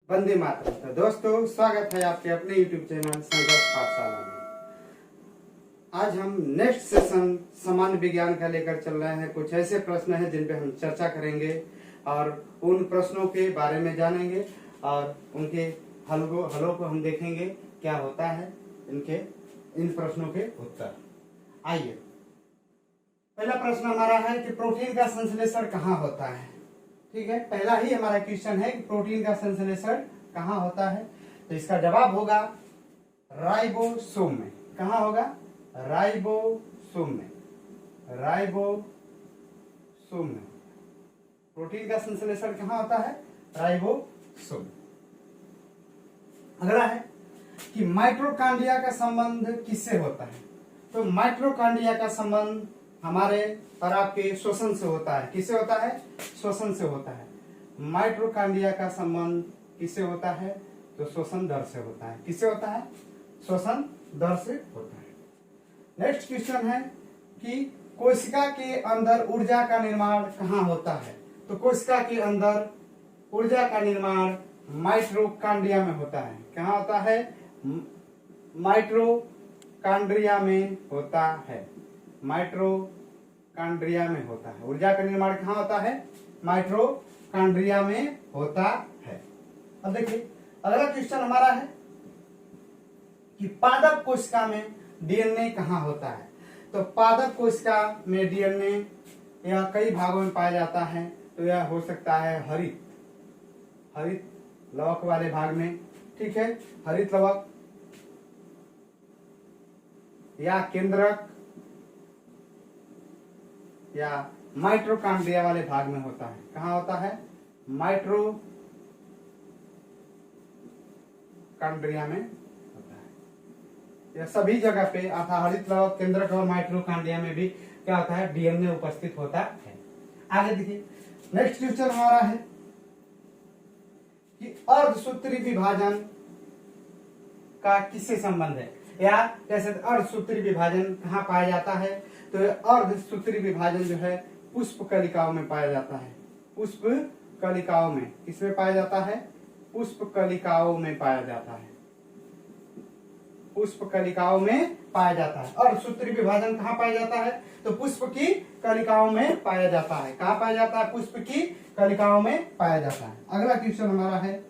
वंदे मातरम। तो दोस्तों, स्वागत है आपके अपने YouTube चैनल संघर्ष पाठशाला में। आज हम नेक्स्ट सेशन सामान्य विज्ञान का लेकर चल रहे हैं। कुछ ऐसे प्रश्न हैं जिन पे हम चर्चा करेंगे और उन प्रश्नों के बारे में जानेंगे और उनके हलों को हम देखेंगे क्या होता है इन प्रश्नों के उत्तर। आइए, पहला प्रश्न हमारा है कि प्रोटीन का संश्लेषण कहाँ होता है। ठीक है, पहला ही हमारा क्वेश्चन है कि प्रोटीन का संश्लेषण कहाँ होता है। तो इसका जवाब होगा राइबोसोम में। कहाँ होगा? राइबोसोम में। राइबोसोम में प्रोटीन का संश्लेषण कहाँ होता है? राइबोसोम। अगला है कि माइटोकॉन्ड्रिया का संबंध किससे होता है। तो माइटोकॉन्ड्रिया का संबंध हमारे और आपके श्वसन से होता है। किससे होता है? श्वसन से होता है। माइटोकॉन्ड्रिया का संबंध किससे होता है? तो श्वसन दर से होता है। किससे होता है? श्वसन दर से होता है। नेक्स्ट क्वेश्चन है कि कोशिका के अंदर ऊर्जा का निर्माण कहाँ होता है। तो कोशिका के अंदर ऊर्जा का निर्माण माइटोकॉन्ड्रिया में होता है। कहाँ होता है? माइटोकॉन्ड्रिया में होता है। माइटोकॉन्ड्रिया में होता है। ऊर्जा का निर्माण कहाँ होता है? माइटोकॉन्ड्रिया में होता है। अब देखिए, अगला क्वेश्चन हमारा है कि पादप कोशिका में डीएनए कहाँ होता है। तो पादप कोशिका में डीएनए यह कई भागों में पाया जाता है। तो यह हो सकता है हरित लवक वाले भाग में। ठीक है, हरित लवक या केंद्रक या माइटोकॉन्ड्रिया वाले भाग में होता है। कहाँ होता है? माइटोकॉन्ड्रिया में होता है। यह सभी जगह पे अर्थात हरित लवक, केंद्रक और माइटोकॉन्ड्रिया में भी क्या होता है? डीएनए उपस्थित होता है। आगे देखिए, नेक्स्ट क्वेश्चन हमारा है कि अर्धसूत्री विभाजन का किससे संबंध है, या जैसे अर्धसूत्री विभाजन कहाँ पाया जाता है। तो अर्धसूत्री विभाजन जो है पुष्प कलिकाओं में पाया जाता है। पुष्प कलिकाओं में किसमें पाया जाता है? पुष्प कलिकाओं में पाया जाता है। पुष्प कलिकाओं में पाया जाता है। अर्धसूत्री विभाजन कहाँ पाया जाता है? तो पुष्प की कलिकाओं में पाया जाता है। कहाँ पाया जाता है? पुष्प की कलिकाओं में पाया जाता है। अगला क्वेश्चन हमारा है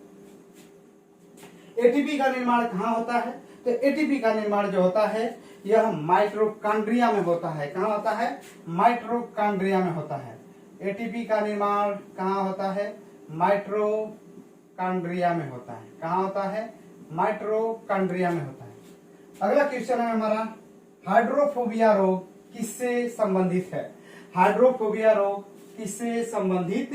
एटीपी का निर्माण कहाँ होता है। तो एटीपी का निर्माण जो होता है यह माइटोकॉन्ड्रिया में होता है। कहाँ होता है? माइटोकॉन्ड्रिया में होता है। एटीपी का निर्माण कहाँ होता है? माइटोकॉन्ड्रिया में होता है। कहाँ होता है? माइटोकॉन्ड्रिया में होता है। अगला क्वेश्चन है हमारा, हाइड्रोफोबिया रोग किससे संबंधित है। हाइड्रोफोबिया रोग किससे संबंधित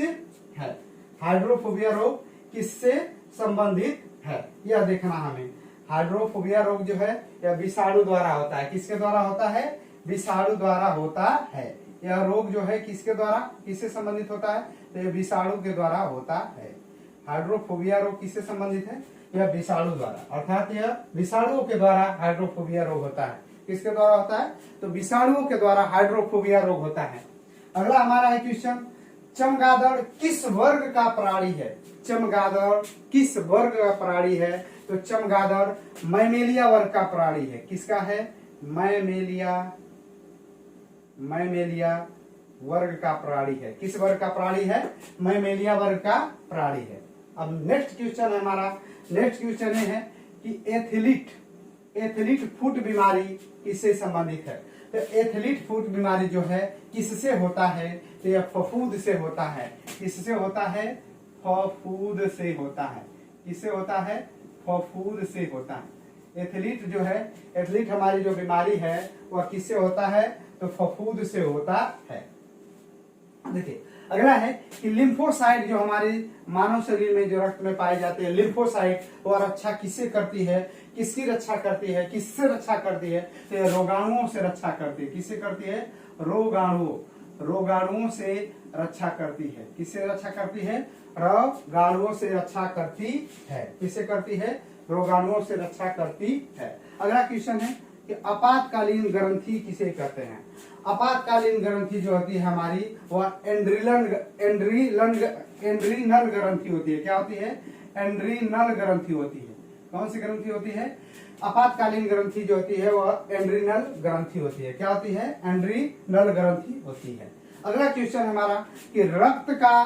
है? हाइड्रोफोबिया रोग किससे संबंधित है, यह देखना हमें। हाइड्रोफोबिया रोग जो है यह विषाणु द्वारा होता है। किसके द्वारा होता है? विषाणु द्वारा होता है। यह रोग जो है किसके द्वारा, किससे संबंधित होता है? तो यह विषाणु के द्वारा होता है। हाइड्रोफोबिया रोग किससे संबंधित है? यह विषाणु द्वारा, अर्थात यह विषाणुओं के द्वारा हाइड्रोफोबिया रोग होता है। किसके द्वारा होता है? तो विषाणुओं के द्वारा हाइड्रोफोबिया रोग होता है। अगला हमारा है क्वेश्चन, चमगादड़ किस वर्ग का प्राणी है। चमगादड़ किस वर्ग का प्राणी है। तो चमगादड़ मैमेलिया वर्ग का प्राणी है। किसका है? मैमेलिया वर्ग का प्राणी है। किस वर्ग का प्राणी है? मैमेलिया वर्ग का प्राणी है। अब नेक्स्ट क्वेश्चन है हमारा, नेक्स्ट क्वेश्चन है कि एथलीट फुट बीमारी किससे संबंधित है। तो एथलीट फुट बीमारी जो है किससे होता है? तो यह फफूंद से होता है। किससे होता है? फफूंद से होता है। किससे होता है? फफूंद से होता है। एथलीट जो है, एथलीट हमारी जो बीमारी है वह किससे होता है? तो फफूंद से होता है। देखिए, अगला है कि लिम्फोसाइट जो हमारे मानव शरीर में जो रक्त में पाए जाते हैं, लिम्फोसाइट वह रक्षा किससे करती है? किसकी रक्षा करती है? किससे रक्षा करती है? तो यह रोगाणुओं से रक्षा करती है। किससे करती है? रोगाणुओं से रक्षा करती है। किससे रक्षा करती है? रोगाणुओं से रक्षा करती है। किससे करती है? रोगाणुओं से रक्षा करती है। अगला क्वेश्चन है कि आपातकालीन ग्रंथि किसे कहते हैं। आपातकालीन ग्रंथि जो होती है हमारी वह एंड्रीनल ग्रंथि होती है। क्या होती है? एड्रीनल ग्रंथि होती है। कौन सी ग्रंथि होती है? आपातकालीन ग्रंथि जो होती है वह एड्रीनल ग्रंथि होती है। क्या होती है? एड्रीनल ग्रंथि होती है। अगला क्वेश्चन हमारा कि रक्त का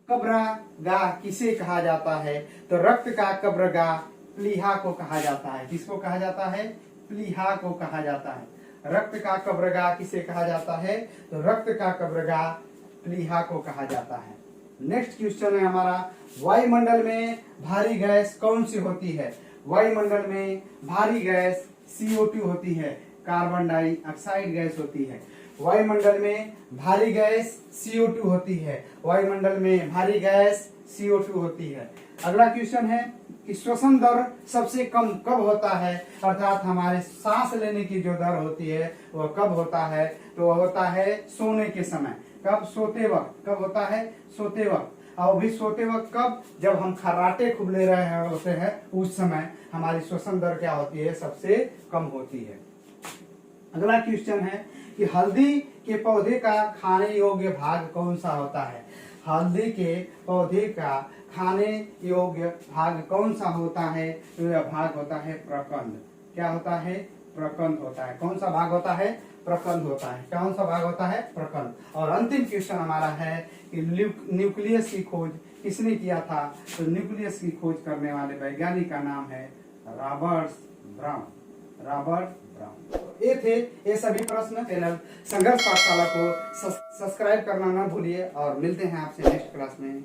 कब्रगाह किसे कहा जाता है? तो रक्त का कब्रगाह प्लीहा को कहा जाता है। किसको कहा जाता है? प्लीहा को कहा जाता है। रक्त का कब्रगाह किसे कहा जाता है? तो रक्त का कब्रगाह प्लीहा को कहा जाता है। नेक्स्ट क्वेश्चन है हमारा, वायुमंडल में भारी गैस कौन सी होती है? वायुमंडल में भारी गैस CO2 होती है, कार्बन डाइऑक्साइड गैस होती है। वायुमंडल में भारी गैस CO2 होती है। वायुमंडल में भारी गैस CO2 होती है। अगला क्वेश्चन है कि श्वसन दर सबसे कम कब होता है? अर्थात हमारे सांस लेने की जो दर होती है वह कब होता है? तो वह होता है सोने के समय। कब? सोते वक्त। कब होता है? सोते वक्त। और भी सोते वक्त कब? जब हम खर्राटे खूब ले रहे होते हैं उस समय हमारी श्वसन दर क्या होती है? सबसे कम होती है। अगला क्वेश्चन है कि हल्दी के पौधे का खाने योग्य भाग कौन सा होता है? हल्दी के पौधे का खाने योग्य भाग कौन सा होता है? तो यह भाग होता है प्रकंद। क्या होता है? प्रकंद होता है। कौन सा भाग होता है? प्रकंद होता है। कौन सा भाग होता है? प्रकंद। और अंतिम क्वेश्चन हमारा है कि न्यूक्लियस की खोज किसने किया था? तो न्यूक्लियस की खोज करने वाले वैज्ञानिक का नाम है रॉबर्ट ब्राउन। Robert brown. ये थे ये सभी प्रश्न। चैनल संघर्ष पाठशाला को सब्सक्राइब करना न भूलिए और मिलते हैं आपसे नेक्स्ट क्लास में।